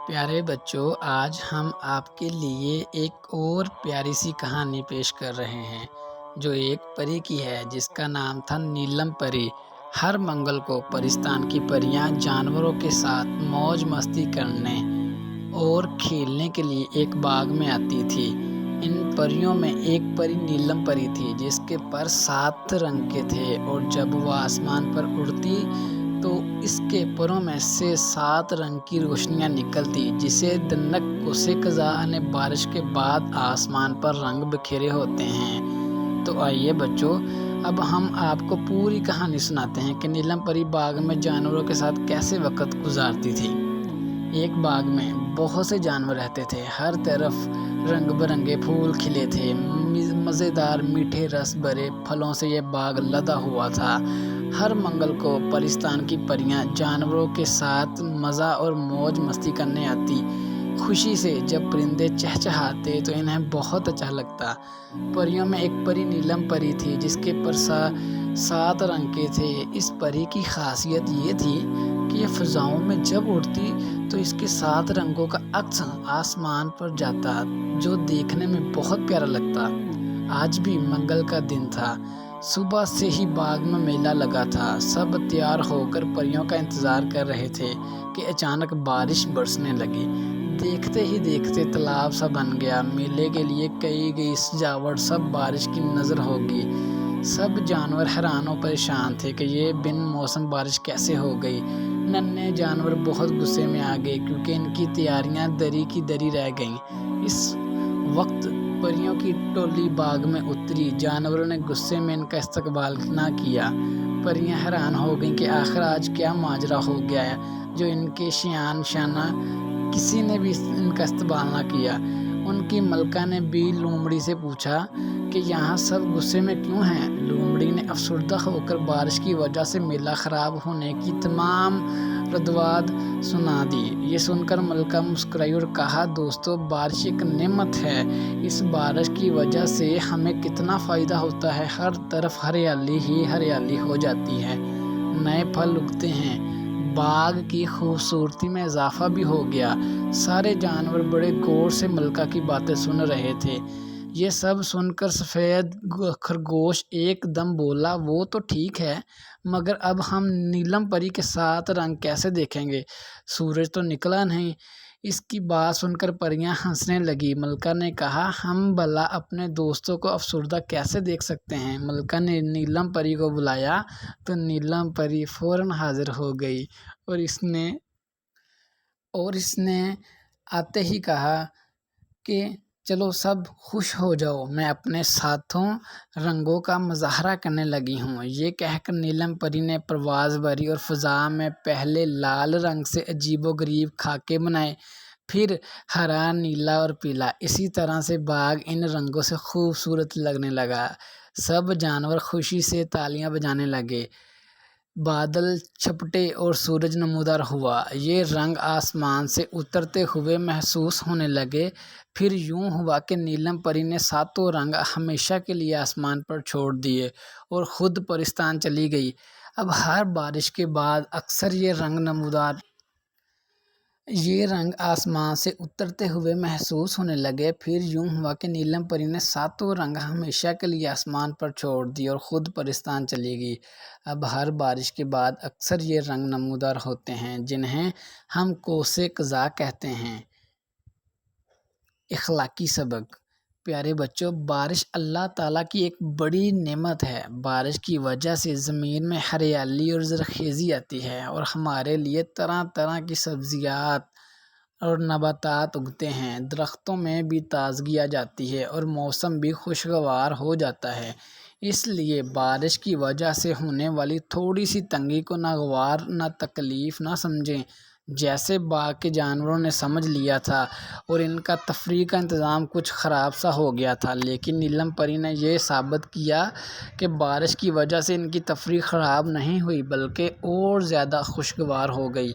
پیارے بچوں، آج ہم آپ کے لیے ایک اور پیاری سی کہانی پیش کر رہے ہیں جو ایک پری کی ہے جس کا نام تھا نیلم پری۔ ہر منگل کو پرستان کی پریاں جانوروں کے ساتھ موج مستی کرنے اور کھیلنے کے لیے ایک باغ میں آتی تھی۔ ان پریوں میں ایک پری نیلم پری تھی جس کے پر 7 رنگ کے تھے، اور جب وہ آسمان پر اڑتی تو اس کے پروں میں سے 7 رنگ کی روشنیاں نکلتی، جسے دنک کوسے قزح نے بارش کے بعد آسمان پر رنگ بکھیرے ہوتے ہیں۔ تو آئیے بچوں، اب ہم آپ کو پوری کہانی سناتے ہیں کہ نیلم پری باغ میں جانوروں کے ساتھ کیسے وقت گزارتی تھی۔ ایک باغ میں بہت سے جانور رہتے تھے، ہر طرف رنگ برنگے پھول کھلے تھے، مزیدار میٹھے رس بھرے پھلوں سے یہ باغ لدا ہوا تھا۔ ہر منگل کو پرستان کی پریاں جانوروں کے ساتھ مزہ اور موج مستی کرنے آتی۔ خوشی سے جب پرندے چہچہاتے تو انہیں بہت اچھا لگتا۔ پریوں میں ایک پری نیلم پری تھی جس کے پر 7 رنگ کے تھے۔ اس پری کی خاصیت یہ تھی کہ یہ فضاؤں میں جب اڑتی تو اس کے 7 رنگوں کا عکس آسمان پر جاتا، جو دیکھنے میں بہت پیارا لگتا۔ آج بھی منگل کا دن تھا۔ صبح سے ہی باغ میں میلہ لگا تھا۔ سب تیار ہو کر پریوں کا انتظار کر رہے تھے کہ اچانک بارش برسنے لگی۔ دیکھتے ہی دیکھتے تالاب سا بن گیا۔ میلے کے لیے کی گئی سجاوٹ سب بارش کی نذر ہوگی۔ سب جانور حیران و پریشان تھے کہ یہ بن موسم بارش کیسے ہو گئی۔ ننھے جانور بہت غصے میں آ گئے کیونکہ ان کی تیاریاں دری کی دری رہ گئیں۔ اس وقت پریوں کی ٹولی باغ میں اتری۔ جانوروں نے غصے میں ان کا استقبال نہ کیا۔ پریاں حیران ہو گئیں کہ آخر آج کیا ماجرا ہو گیا ہے جو ان کے شانہ کسی نے بھی ان کا استقبال نہ کیا۔ ان کی ملکہ نے بھی لومڑی سے پوچھا کہ یہاں سب غصے میں کیوں ہیں؟ لومڑی نے افسردہ ہو کر بارش کی وجہ سے میلہ خراب ہونے کی تمام ردواد سنا دی۔ یہ سن کر ملکہ مسکرائی اور کہا، دوستو، بارش ایک نعمت ہے۔ اس بارش کی وجہ سے ہمیں کتنا فائدہ ہوتا ہے۔ ہر طرف ہریالی ہی ہریالی ہو جاتی ہے، نئے پھل اگتے ہیں، باغ کی خوبصورتی میں اضافہ بھی ہو گیا۔ سارے جانور بڑے غور سے ملکہ کی باتیں سن رہے تھے۔ یہ سب سن کر سفید خرگوش ایک دم بولا، وہ تو ٹھیک ہے، مگر اب ہم نیلم پری کے 7 رنگ کیسے دیکھیں گے؟ سورج تو نکلا نہیں۔ اس کی بات سن کر پریاں ہنسنے لگی۔ ملکہ نے کہا، ہم بھلا اپنے دوستوں کو افسردہ کیسے دیکھ سکتے ہیں؟ ملکہ نے نیلم پری کو بلایا تو نیلم پری فوراً حاضر ہو گئی اور اس نے آتے ہی کہا کہ چلو سب خوش ہو جاؤ، میں اپنے 7 رنگوں کا مظاہرہ کرنے لگی ہوں۔ یہ کہہ کر نیلم پری نے پرواز بھری اور فضا میں پہلے لال رنگ سے عجیب و غریب خاکے بنائے، پھر ہرا، نیلا اور پیلا۔ اسی طرح سے باغ ان رنگوں سے خوبصورت لگنے لگا۔ سب جانور خوشی سے تالیاں بجانے لگے۔ بادل چھپٹے اور سورج نمودار ہوا۔ یہ رنگ آسمان سے اترتے ہوئے محسوس ہونے لگے۔ پھر یوں ہوا کہ نیلم پری نے 7 رنگ ہمیشہ کے لیے آسمان پر چھوڑ دیے اور خود پرستان چلی گئی۔ اب ہر بارش کے بعد اکثر یہ رنگ آسمان سے اترتے ہوئے محسوس ہونے لگے۔ پھر یوں ہوا کہ نیلم پری نے 7 رنگ ہمیشہ کے لیے آسمان پر چھوڑ دیے اور خود پرستان چلی گئی۔ اب ہر بارش کے بعد اکثر یہ رنگ نمودار ہوتے ہیں، جنہیں ہم کوسے قزح کہتے ہیں۔ اخلاقی سبق۔ پیارے بچوں، بارش اللہ تعالیٰ کی ایک بڑی نعمت ہے۔ بارش کی وجہ سے زمین میں ہریالی اور زرخیزی آتی ہے اور ہمارے لیے طرح طرح کی سبزیاں اور نباتات اگتے ہیں۔ درختوں میں بھی تازگی آ جاتی ہے اور موسم بھی خوشگوار ہو جاتا ہے۔ اس لیے بارش کی وجہ سے ہونے والی تھوڑی سی تنگی کو ناگوار، نہ تکلیف نہ سمجھیں، جیسے باغ کے جانوروں نے سمجھ لیا تھا اور ان کا تفریح کا انتظام کچھ خراب سا ہو گیا تھا۔ لیکن نیلم پری نے یہ ثابت کیا کہ بارش کی وجہ سے ان کی تفریح خراب نہیں ہوئی بلکہ اور زیادہ خوشگوار ہو گئی۔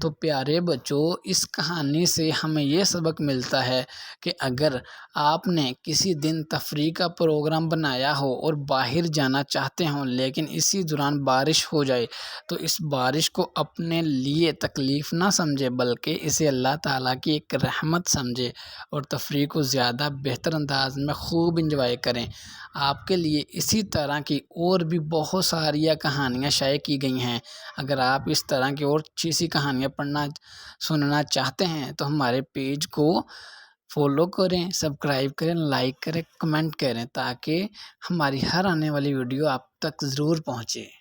تو پیارے بچوں، اس کہانی سے ہمیں یہ سبق ملتا ہے کہ اگر آپ نے کسی دن تفریح کا پروگرام بنایا ہو اور باہر جانا چاہتے ہوں لیکن اسی دوران بارش ہو جائے تو اس بارش کو اپنے لیے تکلیف نہ سمجھے بلکہ اسے اللہ تعالیٰ کی ایک رحمت سمجھے اور تفریح کو زیادہ بہتر انداز میں خوب انجوائے کریں۔ آپ کے لیے اسی طرح کی اور بھی بہت ساری کہانیاں شائع کی گئی ہیں۔ اگر آپ اس طرح کی اور اچھی سی کہانیاں پڑھنا سننا چاہتے ہیں تو ہمارے پیج کو فالو کریں، سبسکرائب کریں، لائک کریں، کمنٹ کریں تاکہ ہماری ہر آنے والی ویڈیو آپ تک ضرور پہنچے۔